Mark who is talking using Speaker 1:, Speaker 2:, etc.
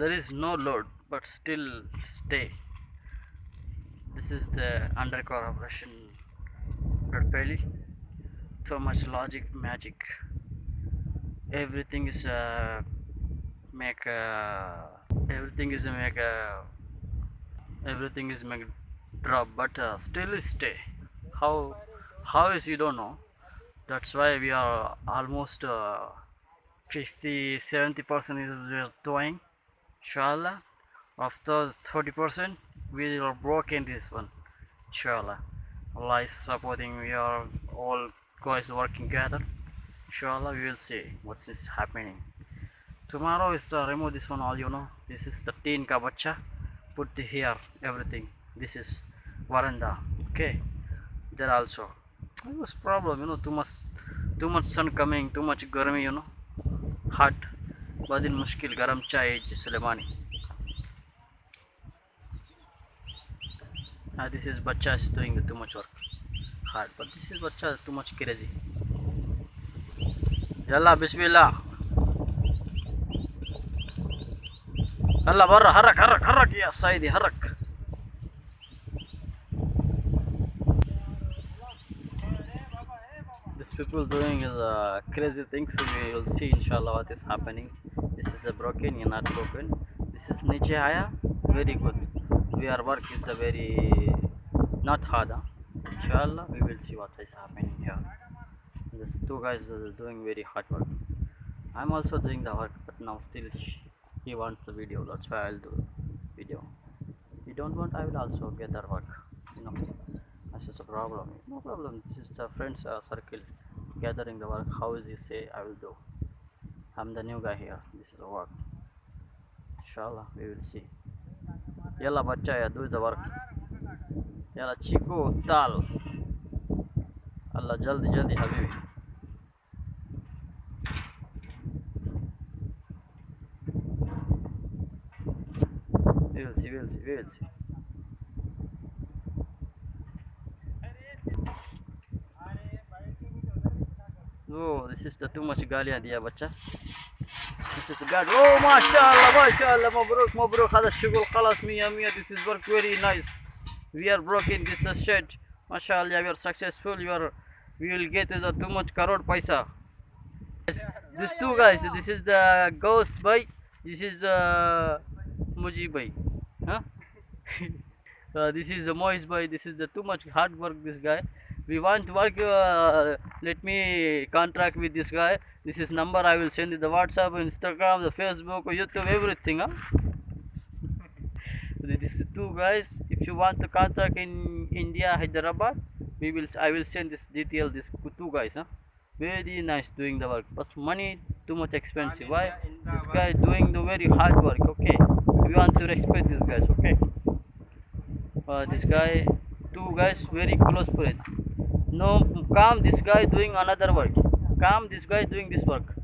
Speaker 1: There is no load, but still stay. This is the undercover operation Redpelly. So much logic, magic. Everything is make everything is make everything is make drop, but still stay. How how is you don't know? That's why we are almost 50-70% is we are doing. Inshallah, after 30% we are broken this one. Inshallah, Allah is supporting. We are all guys working together. Inshallah, we will see what is happening. Tomorrow is remove this one all you know. This is the teen ka bacha. Put the here everything. This is veranda. Okay, there also. It was problem, you know, too much sun coming, too much garmi, you know, hot. Badin mushkil garam chai Sulemani. This is bacha is doing the too much work, hard. But this is bacha too much crazy. Yalla Bismillah. Allah barra harak ya Saidi harak. These people doing is crazy things. We will see inshallah what is happening. This is a broken, you're not broken. This is niche aya, very good. We are work is the very not hard. Inshallah we will see what is happening here. These two guys are doing very hard work. I'm also doing the work, but now still he wants the video. That's why I'll do video. You don't want, I will also get their work. You know, that's just a problem. No problem. This is the friends circle gathering the work. How is he say I will do? I'm the new guy here. This is the work. Inshallah we will see. Yalla bacha ya do the work. Yalla chiku tal. Allah jaldi habibi. We will see. Oh, this is the too much galia diya bacha. This is God. Oh, mashallah, mabruk. Hada shugul khalas miya. This is work very nice. We are broken. This is shed. Mashallah, we are successful. We will get the too much crore paisa. These two guys. This is the ghost boy. This is Mujib boy. Huh? This is the Moise boy. This is the too much hard work. This guy. We want to work. Let me contract with this guy. This is number. I will send you the WhatsApp, Instagram, the Facebook, YouTube, everything. Huh? This is two guys. If you want to contract in India, Hyderabad, I will send this detail. This two guys. Huh? Very nice doing the work, but money too much expensive. Why? This guy doing the very hard work. Okay, we want to respect this guys. Okay. This guy, two guys very close for it. No, calm this guy doing another work. Calm this guy doing this work.